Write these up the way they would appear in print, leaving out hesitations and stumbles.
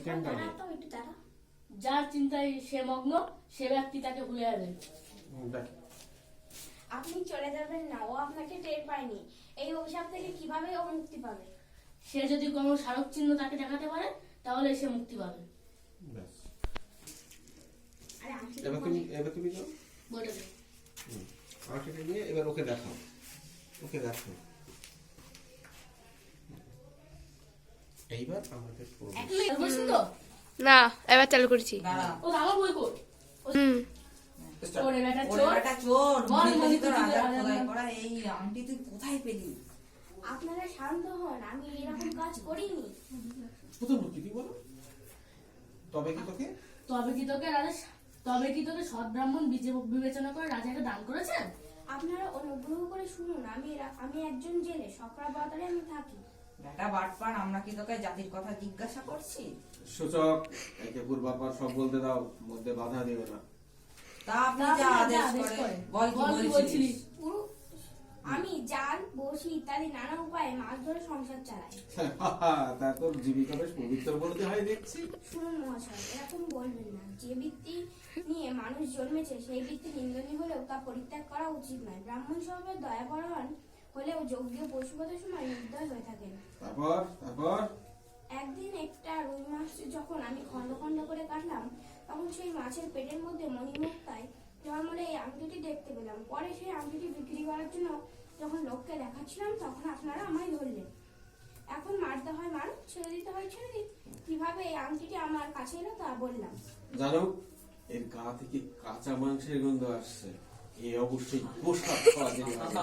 কেন দাঁড়া জানি তো একটু দাঁড়া। যার চিন্তায় সে মগ্ন, সে ব্যক্তি তাকে ভুলে যাবে। দেখ, আপনি চলে যাবেন না, ও আপনাকে টের পায়নি। এই অভিশাপ থেকে কিভাবে ও মুক্তি পাবে? সে যদি কোনো স্মারক চিহ্ন তাকে দেখাতে পারে তাহলে সে মুক্তি পাবে। ব্যাস। আরে আংটি এবার তুমি যাও। বলে দে। আংটিটা নিয়ে এবার ওকে দেখাও। ওকে দেখো। এইবার আমাদের বলছেন তো? না, এবার চালু করেছি। ও আমার বই কর। ওরে বেটা চোর। ওরে বেটা চোর, বল, মনে করছি বল, তোর তুই রাজার রাজা খোদাই না। করা এই আংটি তুই কোথায় পেলি? আপনারা শান্ত হন, আমি এরকম কাজ করিনি। প্রথম কি বলো? তবে কি তোকে তবে কি তোকে সৎ ব্রাহ্মণ বিবেচনা করে রাজাকে দান করেছেন? আপনারা অনুগ্রহ করে শুনুন, আমি একজন জেলে, সকরা বাজারে আমি থাকি। বেটা বাটপার, আমরা কি তোকে জাতির কথা জিজ্ঞাসা করছি? সূচক একে পূর্বাপর সব বলতে দাও, মধ্যে বাধা দিও না। তা আপনি তা আপনি যা যা আদেশ আদেশ করেন, করেন। বল কি বল কি বলছিলিস? বলছিলিস? আমি জাল, বড়শি ইত্যাদি নানা উপায়ে মাছ ধরে সংসার চালাই। তা তোর জীবিকা বেশ পবিত্র বলতে হয় দেখছি। শুনুন মহাশয়, এরকম বলবেন না। যে বৃত্তি নিয়ে মানুষ জন্মেছে সেই বৃত্তি নিন্দনীয় হলেও তা পরিত্যাগ করা উচিত নয়। ব্রাহ্মণ স্বভাবের দয়াপরায়ণ হলেও যজ্ঞীয় পশুবতের সময় নির্দয় হয়ে থাকেন। তারপর একদিন একটা রুই মাছ যখন আমি খন্ড খন্ড করে কাটলাম, তখন সেই মাছের পেটের মধ্যে মণিমুক্তায় জন্মলে এই আংটিটি দেখতে পেলাম। পরে সেই আংটিটি বিক্রি করার জন্য যখন লোককে দেখাচ্ছিলাম, তখন আপনারা আমায় ধরলেন। এখন মারতে হয় মারুক, ছেড়ে দিতে হয় ছেড়ে দিন। কিভাবে এই আংটিটি আমার কাছে এলো তা বললাম। জানো, এর গা থেকে কাঁচা মাংসের গন্ধ আসছে। এ অবশ্যই পোশাক খাওয়া যেতে হবে।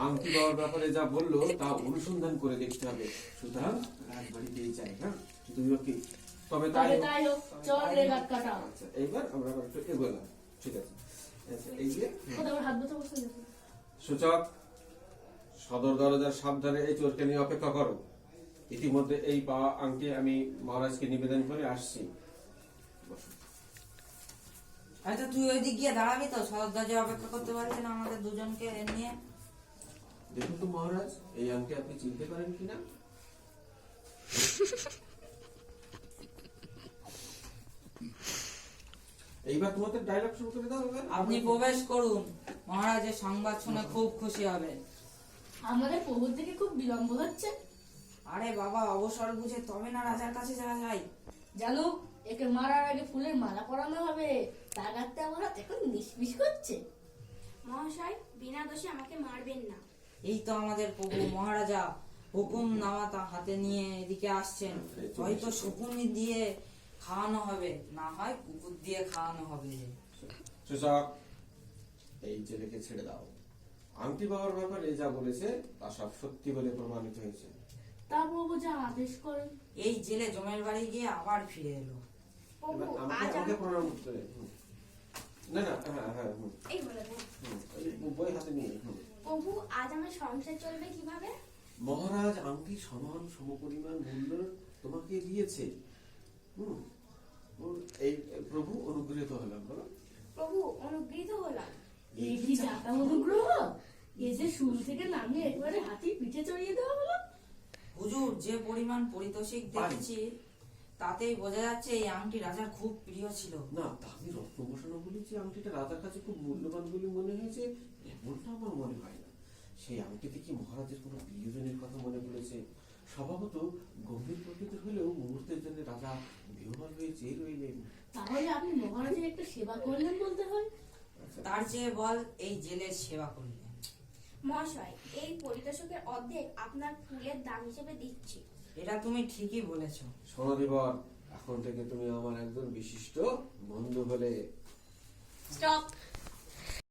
আংটি পাওয়ার ব্যাপারে যা বললো তা অনুসন্ধান করে দেখতে হবে। সুতরাং রাজবাড়িতেই চাই। হ্যাঁ, তুমি ওকে তবে তবে তাই হোক, চল রে গাট কাটা। আচ্ছা, এইবার আমরা একটু এগোলাম। ঠিক আছে। আচ্ছা, এই যে কোথাও আমার হাত ব্যথা করছে নাকি? সূচক, সদর দরজার সাবধানে এই চোরকে নিয়ে অপেক্ষা করো। ইতিমধ্যে এই পাওয়া আংটি আমি মহারাজকে নিবেদন করে আসছি। বসো। আচ্ছা তুই ওই দিক গিয়ে দাঁড়াবি তো, সদরদরজা অপেক্ষা করতে পারছি না আমাদের দুজনকে নিয়ে। দেখুন তো মহারাজ, এই আংটি আপনি চিনতে পারেন কিনা? এইবার তোমাদের ডায়লগ শুরু করে দাও। এবার আপনি প্রবেশ করুন, মহারাজের সংবাদ শুনে খুব খুশি হবেন। আমাদের প্রভুর থেকে খুব বিলম্ব হচ্ছে। আরে বাবা, অবসর বুঝে তবে না রাজার কাছে যাওয়া যায়। জানো, একে মারার আগে ফুলের মালা পরানো হবে। তাগাতে আমার হাত এখন নিষ্পিস করছে। মহাশয়, বিনা দোষে আমাকে মারবেন না। এই তো আমাদের প্রভু মহারাজা হুকুম নামা হাতে নিয়ে এদিকে আসছেন। হয়তো শকুনি দিয়ে খাওয়ানো হবে, না হয় কুকুর দিয়ে খাওয়ানো হবে। সূচক, এই ছেলেকে ছেড়ে দাও। আংটি পাওয়ার ব্যাপারে যা বলেছে তা সব সত্যি বলে প্রমাণিত হয়েছে। তা প্রভু যা আদেশ করেন। এই জেলে জমের বাড়ি গিয়ে আবার ফিরে এলো। প্রভু, এবার আজ আমাকে প্রণাম করতে হবে। না না, হ্যাঁ, এই বলে দেন। এই বই হাতে নিয়ে। প্রভু, আজ আমার সংসার চলবে কিভাবে? মহারাজ আংটি সমান সমপরিমাণ মূল্য তোমাকে দিয়েছে। এই প্রভু অনুগৃহীত হলাম। বলো, প্রভু, অনুগৃহীত হলাম। এই কি জাতা অনুগ্রহ! এ যে শুরু থেকে নামিয়ে একবারে হাতির পিঠে চড়িয়ে দেওয়া হলো। হুজুর, যে পরিমাণ পারিতোষিক দেখেছি তাতেই বোঝা যাচ্ছে এই আংটি রাজার খুব প্রিয় ছিল। না, তা আমি রত্নভূষণ বলেছি আংটিটা রাজার কাছে খুব মূল্যবান বলে মনে হয়েছে, এমনটা আমার মনে হয় না। সেই আংটিতে কি মহারাজের কোনো প্রিয়জনের কথা মনে পড়েছে? স্বভাবত গম্ভীর প্রকৃতির হলেও মুহূর্তের জন্য রাজা বিহ্বল হয়ে চেয়ে রইলেন। তাহলে আপনি মহারাজের একটা সেবা করলেন বলতে হয়। তার চেয়ে বল এই জেলের সেবা করলেন। মহাশয়, এই পরিতোষকের অর্ধেক আপনার ফুলের দাম হিসেবে দিচ্ছি। এটা তুমি ঠিকই বলেছো। সোনাদিবর, এখন থেকে তুমি আমার একজন বিশিষ্ট বন্ধু হলে। স্টপ।